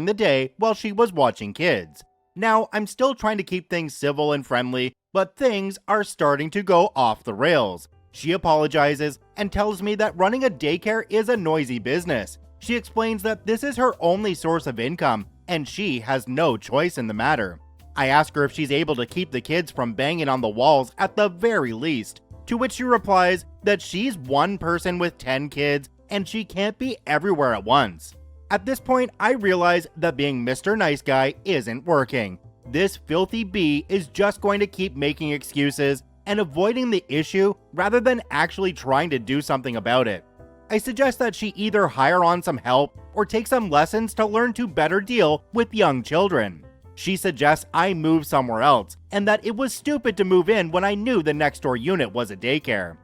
the day while she was watching kids. Now, I'm still trying to keep things civil and friendly, but things are starting to go off the rails. She apologizes and tells me that running a daycare is a noisy business. She explains that this is her only source of income and she has no choice in the matter. I ask her if she's able to keep the kids from banging on the walls at the very least, to which she replies that she's one person with 10 kids and she can't be everywhere at once. At this point, I realize that being Mr. Nice Guy isn't working. This filthy bee is just going to keep making excuses and avoiding the issue rather than actually trying to do something about it. I suggest that she either hire on some help or take some lessons to learn to better deal with young children. She suggests I move somewhere else and that it was stupid to move in when I knew the next door unit was a daycare.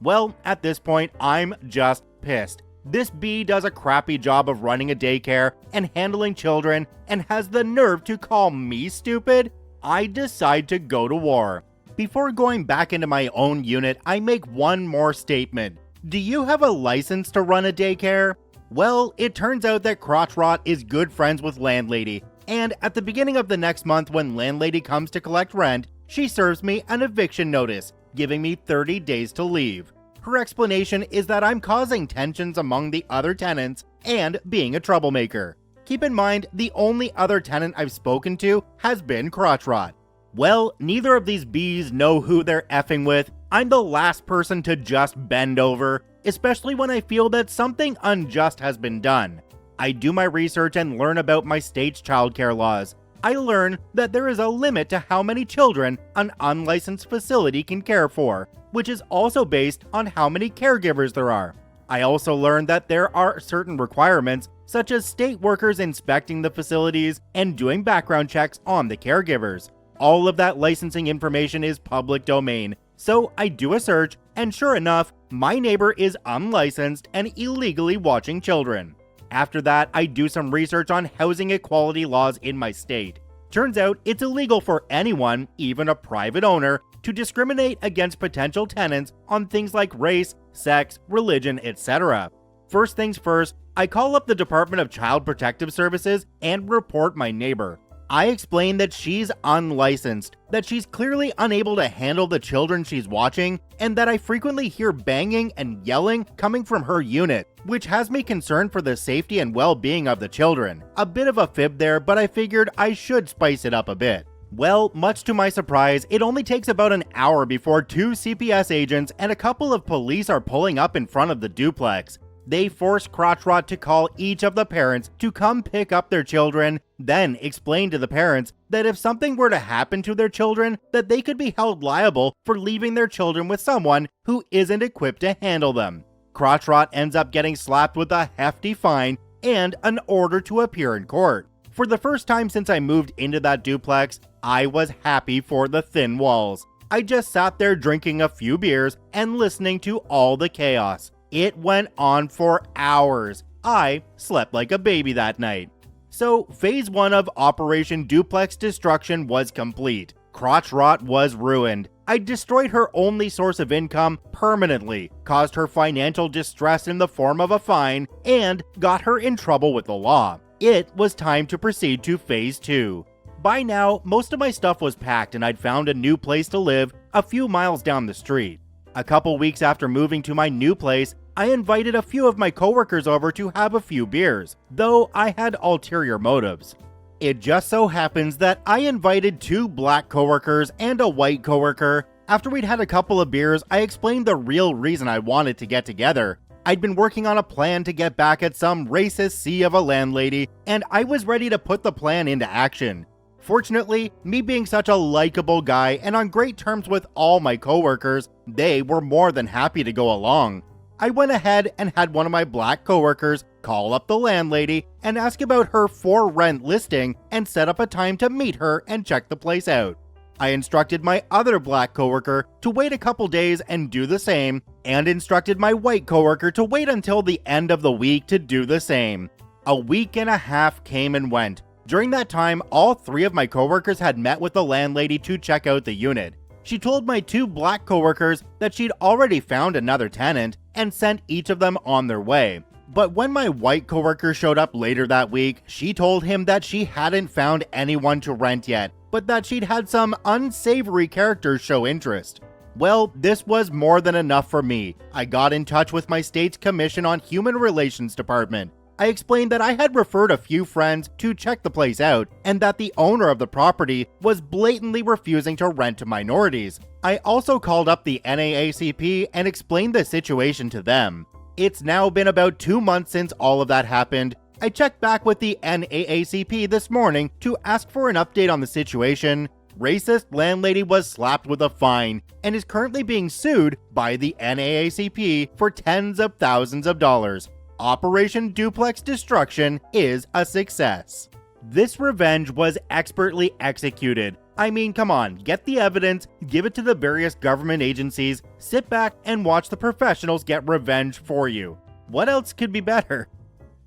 Well, at this point, I'm just pissed. This bee does a crappy job of running a daycare and handling children and has the nerve to call me stupid? I decide to go to war. Before going back into my own unit, I make one more statement. Do you have a license to run a daycare? Well, it turns out that Crotch Rot is good friends with Landlady, and at the beginning of the next month when Landlady comes to collect rent, she serves me an eviction notice, giving me 30 days to leave. Her explanation is that I'm causing tensions among the other tenants and being a troublemaker. Keep in mind, the only other tenant I've spoken to has been Crotch Rot. Well, neither of these bees know who they're effing with. I'm the last person to just bend over, especially when I feel that something unjust has been done. I do my research and learn about my state's childcare laws. I learn that there is a limit to how many children an unlicensed facility can care for, which is also based on how many caregivers there are. I also learned that there are certain requirements, such as state workers inspecting the facilities and doing background checks on the caregivers. All of that licensing information is public domain, so I do a search, and sure enough, my neighbor is unlicensed and illegally watching children. After that, I do some research on housing equality laws in my state. Turns out it's illegal for anyone, even a private owner, to discriminate against potential tenants on things like race, sex, religion, etc. First things first, I call up the Department of Child Protective Services and report my neighbor. I explain that she's unlicensed, that she's clearly unable to handle the children she's watching, and that I frequently hear banging and yelling coming from her unit, which has me concerned for the safety and well-being of the children. A bit of a fib there, but I figured I should spice it up a bit. Well, much to my surprise, it only takes about an hour before 2 CPS agents and a couple of police are pulling up in front of the duplex. They force Crotch Rot to call each of the parents to come pick up their children, then explain to the parents that if something were to happen to their children, that they could be held liable for leaving their children with someone who isn't equipped to handle them. Crotch Rot ends up getting slapped with a hefty fine and an order to appear in court. For the first time since I moved into that duplex, I was happy for the thin walls. I just sat there drinking a few beers and listening to all the chaos. It went on for hours. I slept like a baby that night. So, phase 1 of Operation Duplex Destruction was complete. Crotch Rot was ruined. I destroyed her only source of income permanently, caused her financial distress in the form of a fine, and got her in trouble with the law. It was time to proceed to phase 2. By now, most of my stuff was packed and I'd found a new place to live a few miles down the street. A couple weeks after moving to my new place, I invited a few of my coworkers over to have a few beers, though I had ulterior motives. It just so happens that I invited 2 black coworkers and a white coworker. After we'd had a couple of beers, I explained the real reason I wanted to get together. I'd been working on a plan to get back at some racist sea of a landlady, and I was ready to put the plan into action. Fortunately, me being such a likable guy and on great terms with all my coworkers, they were more than happy to go along. I went ahead and had one of my black coworkers call up the landlady and ask about her for rent listing and set up a time to meet her and check the place out. I instructed my other black coworker to wait a couple days and do the same, and instructed my white coworker to wait until the end of the week to do the same. A week and a half came and went. During that time, all 3 of my coworkers had met with the landlady to check out the unit. She told my 2 black coworkers that she'd already found another tenant and sent each of them on their way. But when my white coworker showed up later that week, she told him that she hadn't found anyone to rent yet, but that she'd had some unsavory characters show interest. Well, this was more than enough for me. I got in touch with my state's Commission on Human Relations department. I explained that I had referred a few friends to check the place out, and that the owner of the property was blatantly refusing to rent to minorities. I also called up the NAACP and explained the situation to them. It's now been about 2 months since all of that happened. I checked back with the NAACP this morning to ask for an update on the situation. Racist landlady was slapped with a fine and is currently being sued by the NAACP for tens of thousands of dollars. Operation Duplex Destruction is a success. This revenge was expertly executed. I mean, come on, get the evidence, give it to the various government agencies, sit back and watch the professionals get revenge for you. What else could be better?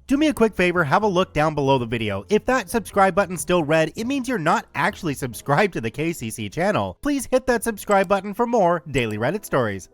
Do me a quick favor, have a look down below the video. If that subscribe button's still red, it means you're not actually subscribed to the KCC channel. Please hit that subscribe button for more daily Reddit stories.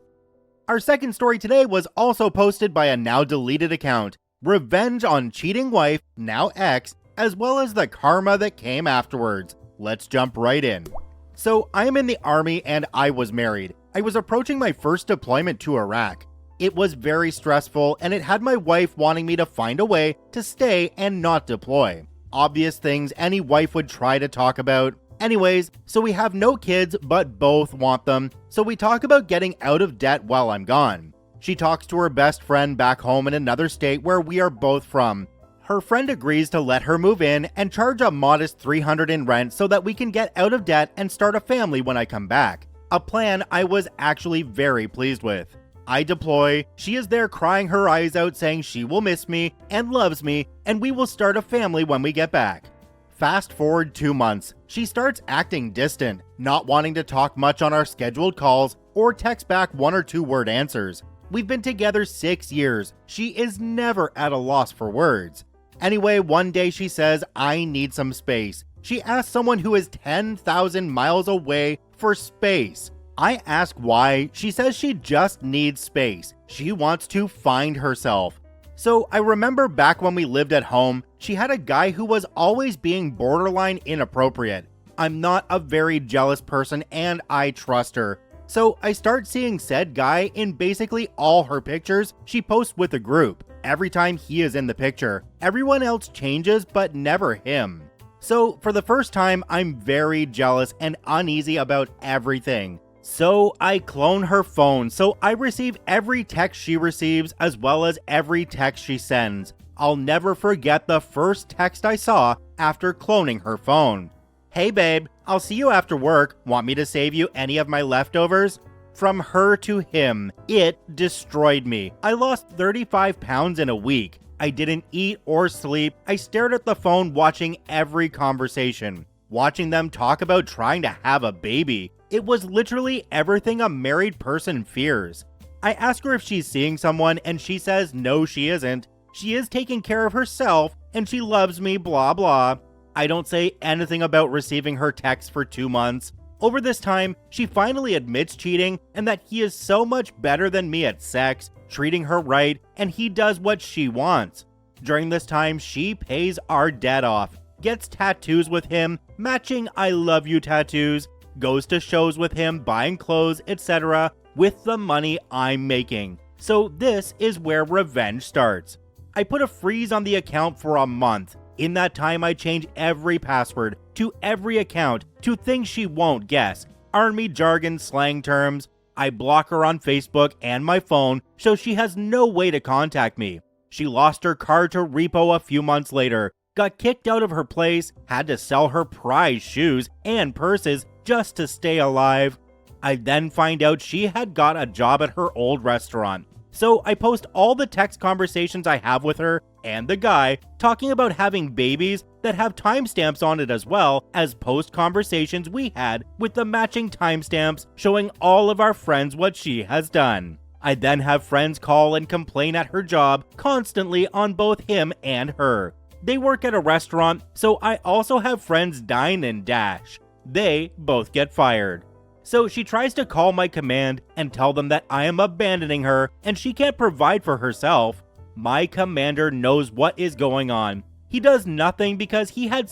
Our second story today was also posted by a now deleted account. Revenge on cheating wife, now ex, as well as the karma that came afterwards. Let's jump right in. So I am in the army and I was married. I was approaching my first deployment to Iraq. It was very stressful and it had my wife wanting me to find a way to stay and not deploy. Obvious things any wife would try to talk about. Anyways, so we have no kids but both want them, so we talk about getting out of debt while I'm gone. She talks to her best friend back home in another state where we are both from. Her friend agrees to let her move in and charge a modest $300 in rent so that we can get out of debt and start a family when I come back. A plan I was actually very pleased with. I deploy, she is there crying her eyes out saying she will miss me and loves me and we will start a family when we get back. Fast forward 2 months, she starts acting distant, not wanting to talk much on our scheduled calls or text back 1 or 2 word answers. We've been together 6 years. She is never at a loss for words. Anyway, one day she says, I need some space. She asks someone who is 10,000 miles away for space. I ask why. She says she just needs space. She wants to find herself. So I remember back when we lived at home, she had a guy who was always being borderline inappropriate. I'm not a very jealous person and I trust her. So I start seeing said guy in basically all her pictures she posts with the group. Every time he is in the picture, everyone else changes but never him. So for the first time, I'm very jealous and uneasy about everything. So I clone her phone so I receive every text she receives as well as every text she sends. I'll never forget the first text I saw after cloning her phone. Hey babe, I'll see you after work. Want me to save you any of my leftovers? From her to him, it destroyed me. I lost 35 pounds in a week. I didn't eat or sleep. I stared at the phone watching every conversation, watching them talk about trying to have a baby. It was literally everything a married person fears. I ask her if she's seeing someone and she says no she isn't. She is taking care of herself and she loves me, blah blah. I don't say anything about receiving her texts for 2 months. Over this time, she finally admits cheating and that he is so much better than me at sex, treating her right, and he does what she wants. During this time, she pays our debt off, gets tattoos with him, matching I love you tattoos, goes to shows with him, buying clothes, etc. with the money I'm making. So this is where revenge starts. I put a freeze on the account for a month. In that time, I change every password to every account to things she won't guess. Army jargon, slang terms. I block her on Facebook and my phone so she has no way to contact me. She lost her car to repo a few months later, got kicked out of her place, had to sell her prized shoes and purses just to stay alive. I then find out she had got a job at her old restaurant. So I post all the text conversations I have with her and the guy talking about having babies that have timestamps on it as well as post conversations we had with the matching timestamps showing all of our friends what she has done. I then have friends call and complain at her job constantly on both him and her. They work at a restaurant, so I also have friends dine and dash. They both get fired. So she tries to call my command and tell them that I am abandoning her and she can't provide for herself. My commander knows what is going on. He does nothing because he had